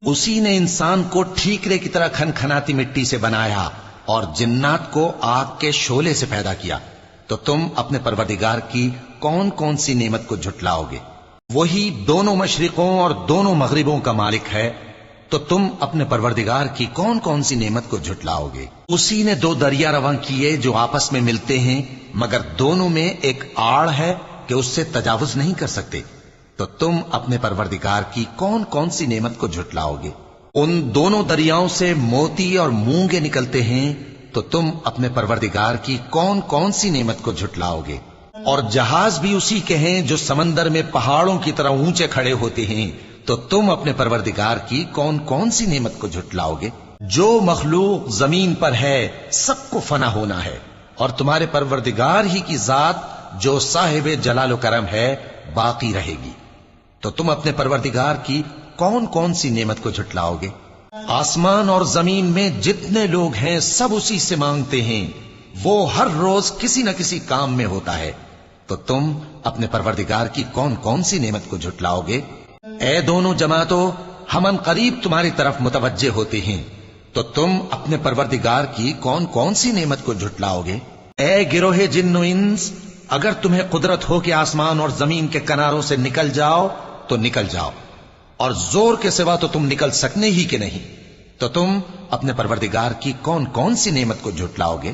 اسی نے انسان کو ٹھیکرے کی طرح کھنکھناتی مٹی سے بنایا اور جنات کو آگ کے شعلے سے پیدا کیا، تو تم اپنے پروردگار کی کون کون سی نعمت کو جھٹلاؤ گے؟ وہی دونوں مشرقوں اور دونوں مغربوں کا مالک ہے، تو تم اپنے پروردگار کی کون کون سی نعمت کو جھٹلاؤ گے؟ اسی نے دو دریا رواں کیے جو آپس میں ملتے ہیں، مگر دونوں میں ایک آڑ ہے کہ اس سے تجاوز نہیں کر سکتے، تو تم اپنے پروردگار کی کون کون سی نعمت کو جھٹلاؤ گے؟ ان دونوں دریاؤں سے موتی اور مونگے نکلتے ہیں، تو تم اپنے پروردگار کی کون کون سی نعمت کو جھٹلاؤ گے؟ اور جہاز بھی اسی کے ہیں جو سمندر میں پہاڑوں کی طرح اونچے کھڑے ہوتے ہیں، تو تم اپنے پروردگار کی کون کون سی نعمت کو جھٹلاؤ گے؟ جو مخلوق زمین پر ہے سب کو فنا ہونا ہے، اور تمہارے پروردگار ہی کی ذات جو صاحب جلال و کرم ہے باقی رہے گی، تو تم اپنے پروردگار کی کون کون سی نعمت کو جھٹلاؤ گے؟ آسمان اور زمین میں جتنے لوگ ہیں سب اسی سے مانگتے ہیں، وہ ہر روز کسی نہ کسی کام میں ہوتا ہے، تو تم اپنے پروردگار کی کون کون سی نعمت کو جھٹلاؤ گے؟ اے دونوں جماعتوں، ہم ان قریب تمہاری طرف متوجہ ہوتے ہیں، تو تم اپنے پروردگار کی کون کون سی نعمت کو جھٹلاؤ گے؟ اے گروہ جن و انس، اگر تمہیں قدرت ہو کہ آسمان اور زمین کے کناروں سے نکل جاؤ تو نکل جاؤ، اور زور کے سوا تو تم نکل سکنے ہی کہ نہیں، تو تم اپنے پروردگار کی کون کون سی نعمت کو جھٹلاؤ گے؟